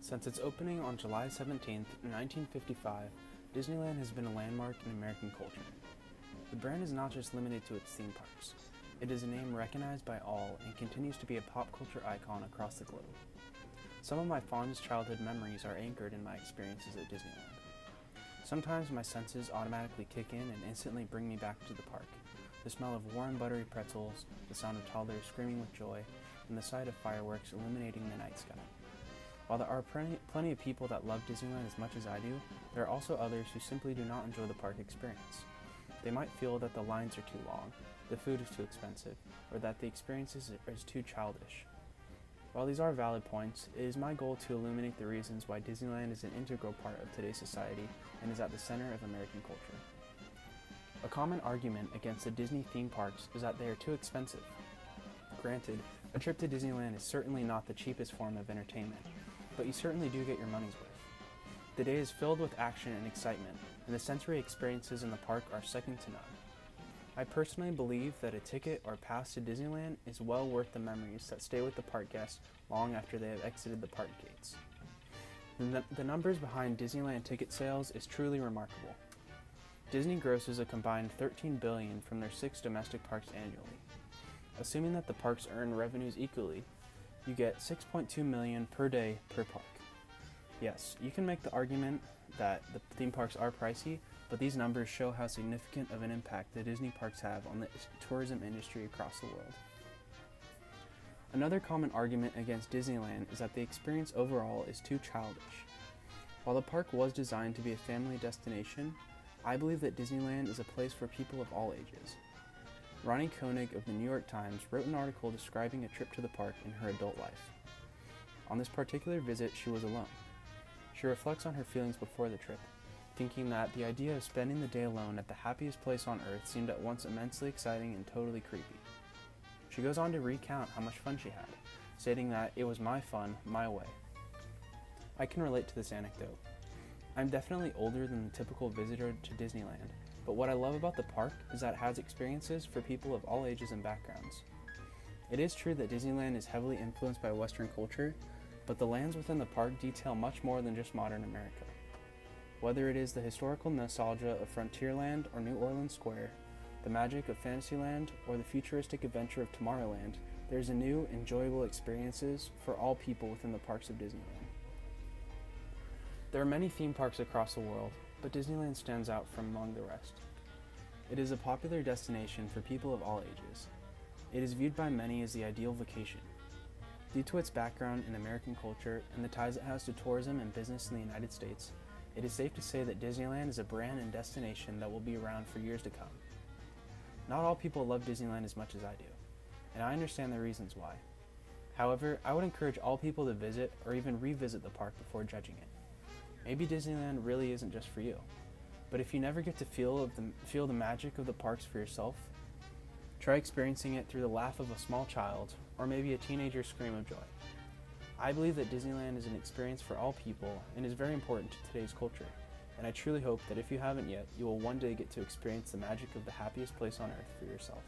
Since its opening on July 17, 1955, Disneyland has been a landmark in American culture. The brand is not just limited to its theme parks. It is a name recognized by all and continues to be a pop culture icon across the globe. Some of my fondest childhood memories are anchored in my experiences at Disneyland. Sometimes my senses automatically kick in and instantly bring me back to the park. The smell of warm buttery pretzels, the sound of toddlers screaming with joy, and the sight of fireworks illuminating the night sky. While there are plenty of people that love Disneyland as much as I do, there are also others who simply do not enjoy the park experience. They might feel that the lines are too long, the food is too expensive, or that the experience is too childish. While these are valid points, it is my goal to illuminate the reasons why Disneyland is an integral part of today's society and is at the center of American culture. A common argument against the Disney theme parks is that they are too expensive. Granted, a trip to Disneyland is certainly not the cheapest form of entertainment, but you certainly do get your money's worth. The day is filled with action and excitement, and the sensory experiences in the park are second to none. I personally believe that a ticket or pass to Disneyland is well worth the memories that stay with the park guests long after they have exited the park gates. The numbers behind Disneyland ticket sales is truly remarkable. Disney grosses a combined $13 billion from their 6 domestic parks annually. Assuming that the parks earn revenues equally, you get $6.2 million per day per park. Yes, you can make the argument that the theme parks are pricey, but these numbers show how significant of an impact the Disney parks have on the tourism industry across the world. Another common argument against Disneyland is that the experience overall is too childish. While the park was designed to be a family destination, I believe that Disneyland is a place for people of all ages. Ronnie Koenig of the New York Times wrote an article describing a trip to the park in her adult life. On this particular visit, she was alone. She reflects on her feelings before the trip, thinking that the idea of spending the day alone at the happiest place on earth seemed at once immensely exciting and totally creepy. She goes on to recount how much fun she had, stating that it was my fun, my way. I can relate to this anecdote. I'm definitely older than the typical visitor to Disneyland, but what I love about the park is that it has experiences for people of all ages and backgrounds. It is true that Disneyland is heavily influenced by Western culture, but the lands within the park detail much more than just modern America. Whether it is the historical nostalgia of Frontierland or New Orleans Square, the magic of Fantasyland, or the futuristic adventure of Tomorrowland, there's a new, enjoyable experiences for all people within the parks of Disneyland. There are many theme parks across the world, but Disneyland stands out from among the rest. It is a popular destination for people of all ages. It is viewed by many as the ideal vacation. Due to its background in American culture and the ties it has to tourism and business in the United States, it is safe to say that Disneyland is a brand and destination that will be around for years to come. Not all people love Disneyland as much as I do, and I understand the reasons why. However, I would encourage all people to visit or even revisit the park before judging it. Maybe Disneyland really isn't just for you, but if you never get to feel the magic of the parks for yourself, try experiencing it through the laugh of a small child or maybe a teenager's scream of joy. I believe that Disneyland is an experience for all people and is very important to today's culture, and I truly hope that if you haven't yet, you will one day get to experience the magic of the happiest place on earth for yourself.